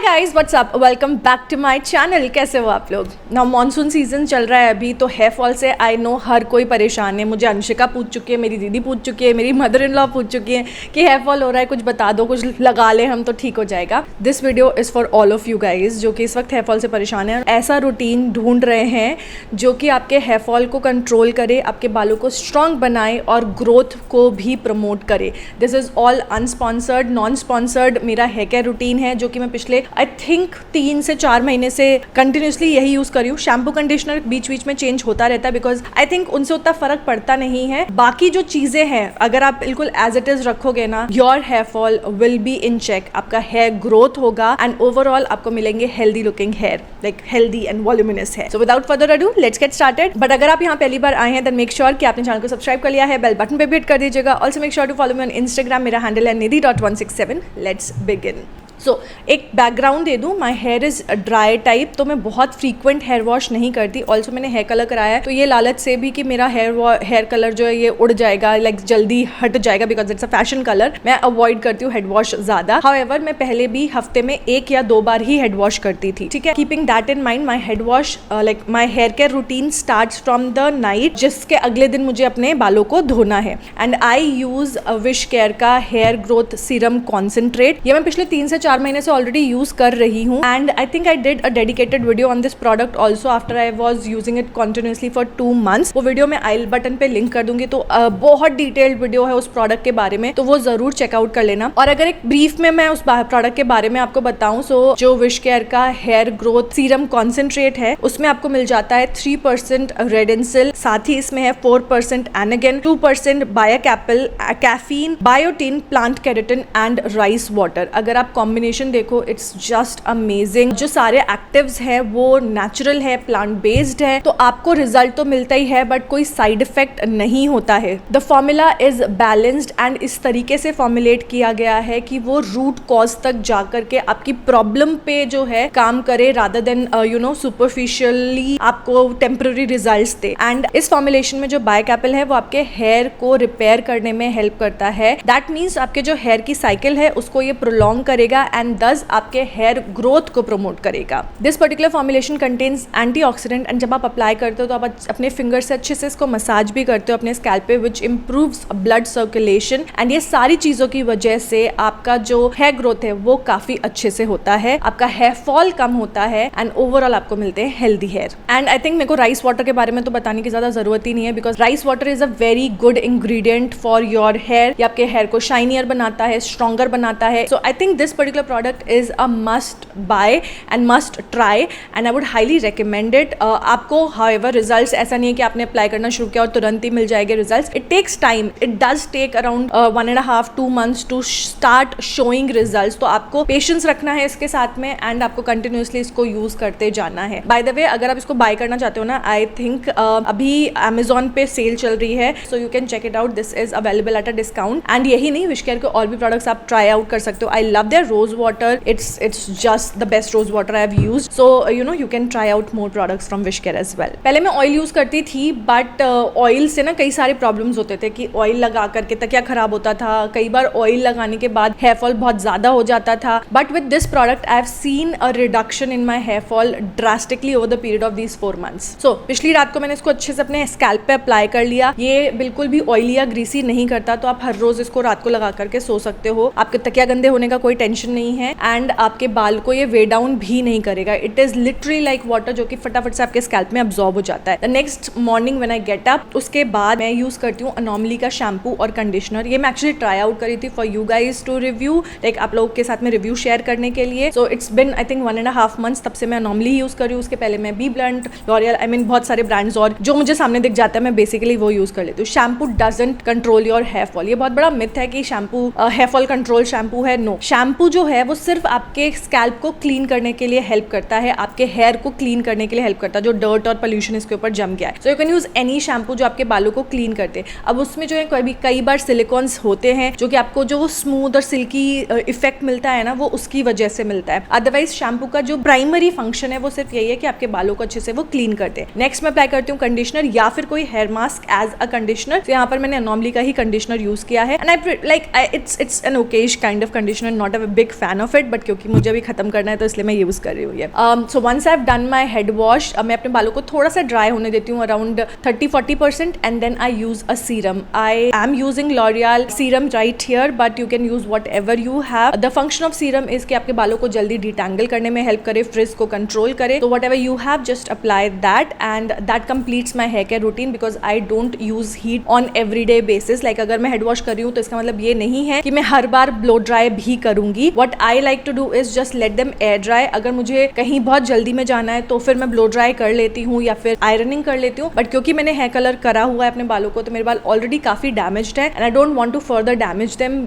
Guys what's up, welcome back to my channel. कैसे हो आप लोग? ना मॉनसून सीजन चल रहा है अभी, तो हेयर फॉल से आई नो हर कोई परेशान है। मुझे अंशिका पूछ चुकी है, मेरी दीदी पूछ चुकी है, मेरी मदर इन लॉ पूछ चुकी है कि हेयर फॉल हो रहा है, कुछ बता दो, कुछ लगा ले हम तो ठीक हो जाएगा। This video is for all of you guys जो कि इस वक्त हेयर फॉल से परेशान है और ऐसा रूटीन ढूंढ रहे हैं जो कि आपके हेयर फॉल को कंट्रोल करे, आपके बालों को स्ट्रॉन्ग बनाए और ग्रोथ को भी प्रमोट करे। This is all unsponsored, non sponsored मेरा हेयर केयर रूटीन है जो कि मैं पिछले आई थिंक 3 से 4 महीने से कंटिन्यूसली यही यूज़ कर रही हूँ। शैम्पू कंडीशनर बीच बीच में चेंज होता रहता है बिकॉज आई थिंक उनसे उतना फ़र्क पड़ता नहीं है। बाकी जो चीज़ें हैं अगर आप बिल्कुल एज इट इज़ रखोगे ना, your hair fall will be in check, आपका हेयर ग्रोथ होगा एंड ओवरऑल आपको मिलेंगे healthy looking hair, like healthy and voluminous hair. So without further ado let's get started. But अगर आप यहाँ पहली बार आए हैं देन मेक श्योर कि आपने चैनल को सब्सक्राइब कर लिया है, बेल बटन पे भी हिट कर दीजिएगा। Also make sure to follow me on Instagram, मेरा हैंडल है nidhi.167। Let's begin. सो एक बैकग्राउंड दे दूँ, my hair is dry type, तो मैं बहुत फ्रीक्वेंट हेयर वॉश नहीं करती। ऑल्सो मैंने हेयर कलर कराया है तो ये लालच से भी कि मेरा हेयर कलर जो है ये उड़ जाएगा, लाइक जल्दी हट जाएगा because it's a fashion colour, मैं अवॉइड करती हूँ हेड वॉश ज़्यादा। हाउएवर मैं पहले भी हफ्ते में 1 या 2 बार ही हेड वॉश करती थी, ठीक है। Keeping that in mind, my head wash like my hair care routine starts from the night, जिसके अगले दिन मुझे अपने बालों को धोना है। And I use Wish Care का हेयर ग्रोथ सीरम कॉन्सेंट्रेट। ये मैं पिछले 3 से 4 महीने से ऑलरेडी यूज कर रही हूँ and I think I did a dedicated video on this product also after I was using it continuously for 2 months। वो वीडियो मैं आई बटन पे लिंक कर दूंगी, तो बहुत डिटेल्ड वीडियो है उस प्रोडक्ट के बारे में, तो वो जरूर चेकआउट कर लेना। और अगर एक ब्रीफ में मैं उस प्रोडक्ट के बारे में आपको बताऊं, सो जो विश केयर का हेयर ग्रोथ सीरम कॉन्सेंट्रेट है उसमें आपको मिल जाता है 3% रेडेंसिल, साथ ही इसमें है 4% एनागेन, 2% बायोकैपल, caffeine, biotin, plant keratin and rice water. अगर आप कॉम्बिनेशन देखो इट्स जस्ट अमेजिंग। जो सारे एक्टिव्स हैं वो नेचुरल है, प्लांट बेस्ड है, तो आपको रिजल्ट तो मिलता ही है बट कोई साइड इफेक्ट नहीं होता है। The formula is balanced and इस तरीके से फॉर्मुलेट किया गया है कि वो रूट कॉज तक जाकर के आपकी प्रॉब्लम पे जो है काम करे रादर देन सुपरफिशियली आपको टेम्पररी रिजल्ट्स दे। एंड इस फॉर्मुलेशन में जो बायोकैपल है वो आपके हेयर को रिपेयर करने में हेल्प करता है। दैट मीन्स आपके जो हेयर की साइकिल है उसको ये प्रोलॉन्ग करेगा एंड दस आपके हेयर ग्रोथ को प्रमोट करेगा। This particular formulation contains antioxidant and जब आप अप्लाई करते हो तो आप अपने फिंगर से अच्छे से इसको मसाज भी करते हो अपने स्कैल्प पे, विच इम्प्रूव्स ब्लड सर्कुलेशन एंड ये सारी चीजों की वजह से आपका जो हेयर ग्रोथ है वो काफी अच्छे से होता है, आपका हेयर फॉल कम होता है एंड ओवरऑल आपको मिलते हैं healthy hair. And I think मेरे को राइस वाटर के बारे में तो बताने की ज्यादा जरूरत ही नहीं है because rice water is a very good ingredient for your hair. ये आपके हेयर को शाइनियर बनाता है, स्ट्रॉन्गर बनाता है। So I think this particular product is a must buy and must try and I would highly recommend it. आपको however results ऐसा नहीं है कि आपने अप्लाई करना शुरू किया और तुरंत ही मिल जाएंगे results. It takes time, it does take around 1.5-2 months to start showing results. तो आपको पेशेंस रखना है इसके साथ में एंड आपको कंटिन्यूसली इसको यूज करते जाना है। बाय द वे अगर आप इसको बाय करना चाहते हो ना, आई थिंक अभी Amazon पे सेल चल रही है, so you can check it out. This is available at a discount and यही नहीं, विश केयर के और भी प्रोडक्ट्स आप ट्राई आउट कर सकते हो। I love their rose water, it's just the best rose water I have used, so you can try out more products from wish care as well। पहले मैं oil use करती थी but oil से ना कई सारे प्रॉब्लम्स होते थे कि ऑयल लगा करके तकिया खराब होता था, कई बार ऑयल लगाने के बाद हेयर फॉल बहुत ज्यादा हो जाता था। But with this product I have seen a reduction in my hair fall drastically over the period of these 4 months। So पिछली रात को मैंने इसको अच्छे से अपने स्कैल्प पे अप्लाई कर लिया। ये बिल्कुल भी ऑयली या ग्रीसी नहीं करता, तो आप हर रोज इसको रात को लगा करके सो सकते हो। आपके तकिया गंदे होने का कोई टेंशन नहीं है एंड आपके बाल को ये वे डाउन भी नहीं करेगा। It is literally like water जो कि फटाफट से आपके स्कैल्प में अब्सॉर्ब हो जाता है। The next morning when I get up, उसके बाद मैं यूज करती हूँ अनोमली का शैम्पू और कंडीशनर। ये मैं एक्चुअली ट्राई आउट करी थी for you guys to review, like आप लोगों के साथ में रिव्यू शेयर करने के लिए। So it's been I think 1.5 months तब से मैं अनोमली यूज कर रही हूँ। उसके पहले मैं B Blunt, L'Oreal, I mean बहुत सारे ब्रांड्स और जो मुझे सामने दिख जाता है मैं बेसिकली वो यूज कर लेती हूँ। Shampoo doesn't control your hair fall. ये बहुत बड़ा मिथ है कि shampoo hair fall control shampoo है। नो, शैम्पू जो है वो सिर्फ आपके स्कैल्प को क्लीन करने के लिए हेल्प करता है, आपके हेयर को क्लीन करने के लिए हेल्प करता है जो डर्ट और पोल्यूशन इसके ऊपर जम गया है। So you can use any shampoo जो आपके बालों को क्लीन करते हैं। अब उसमें जो है कई बार सिलिकॉन्स होते हैं जो कि आपको जो स्मूथ और सिल्की इफेक्ट मिलता है ना, वो उसकी वजह से मिलता है। अदरवाइज शैम्पू का जो प्राइमरी फंक्शन है वो सिर्फ यही है कि आपके बालों को अच्छे से वो क्लीन करते हैं। नेक्स्ट मैं अप्लाई करती हूँ कंडीशनर या फिर कोई hair mask as a conditioner. तो यहाँ पर मैंने अनोमली का ही कंडीशनर यूज किया है and I like it's an Okesh kind of conditioner, not a big fan of it, but क्योंकि मुझे अभी खत्म करना है तो इसलिए मैं यूज़ कर रही हूँ ये। So once I have done my head wash, मैं अपने बालों को थोड़ा सा ड्राई होने देती हूँ around 30-40%, and then I use a serum. I am using L'Oreal serum right here, but you can use whatever you have. The function of serum is कि आपके बालों को जल्दी डिटैंगल करने में हेल्प करे, फ्रिज को कंट्रोल करे. तो whatever you have just apply that, and that completes my hair care routine, because I don't use heat on everyday basis. Like अगर मैं हेड वॉश कर रही हूँ तो इसका मतलब ये नहीं है कि मैं हर बार ब्लो ड्राई भी करूंगी. What I like to do is just let them air dry. अगर मुझे कहीं बहुत जल्दी में जाना है तो फिर मैं ब्लो ड्राई कर लेती हूँ या फिर आयरनिंग कर लेती हूँ. बट क्योंकि मैंने हेयर कलर करा हुआ है अपने बालों को, तो मेरे बाल ऑलरेडी काफी डैमेज्ड है, and I don't want to further damage them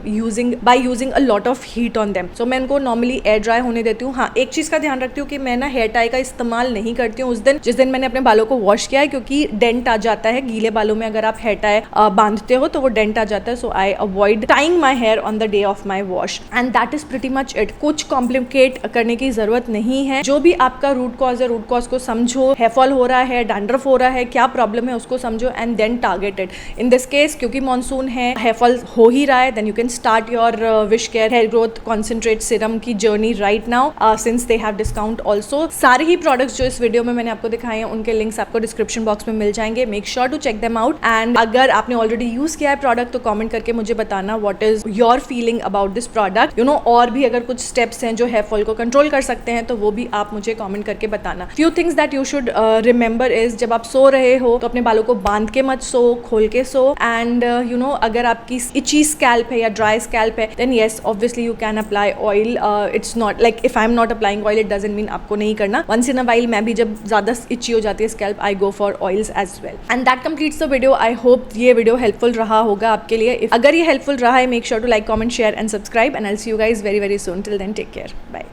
by using a lot of heat on them. So मैं इनको नॉर्मली एयर ड्राई होने देती हूँ. हाँ, एक चीज का ध्यान रखती हूँ कि मैं ना हेयर टाई का इस्तेमाल नहीं करती हूँ उस दिन जिस दिन मैंने अपने बालों को वॉश किया है, क्योंकि डेंट आ जाता है गीले बालों में. अगर आप हेयर टाई बांधते हो तो वो डेंट आ जाता है. So I avoid tying my hair on the day of my wash, and that is pretty much it. कुछ कॉम्प्लिकेट करने की जरूरत नहीं है. जो भी आपका रूट कॉज है, रूट कॉज को समझो. हेयर फॉल हो रहा है, डैंड्रफ हो रहा है, क्या प्रॉब्लम है उसको समझो, and then target it. In this case क्योंकि मानसून है, हेयर फॉल हो ही रहा है, then you can start your wish care hair growth concentrate serum की journey right now, since they have discount also. सारे ही प्रोडक्ट्स जो इस वीडियो में मैंने आपको दिखाए हैं उनके लिंक्स आपको डिस्क्रिप्शन बॉक्स में मिल जाएंगे. Make sure to check them out. And अगर आपने ऑलरेडी यूज किया है प्रोडक्ट तो कमेंट करके मुझे बताना what is your feeling about this product. You know, और भी अगर कुछ स्टेप्स हैं जो हेयर फॉल को कंट्रोल कर सकते हैं तो वो भी आप मुझे कमेंट करके बताना. Few things that you should remember is, जब आप सो रहे हो तो अपने बालों को बांध के मत सो, खोल के सो. एंड यू नो, अगर आपकी इची स्कैल्प है या ड्राई स्कैल्प है then yes obviously you can apply oil. It's not like if I am not applying oil it doesn't mean आपको नहीं करना. वंस इन अ वाइल मैं भी जब ज्यादा इची हो जाती है scalp I go for oils as well. And that completes the video. I hope ये वीडियो हेल्पफुल रहा होगा आपके लिए. अगर ये हेल्पफुल रहा है, make sure to like, comment, share and subscribe, and I will see you guys very very soon. Till then take care, bye.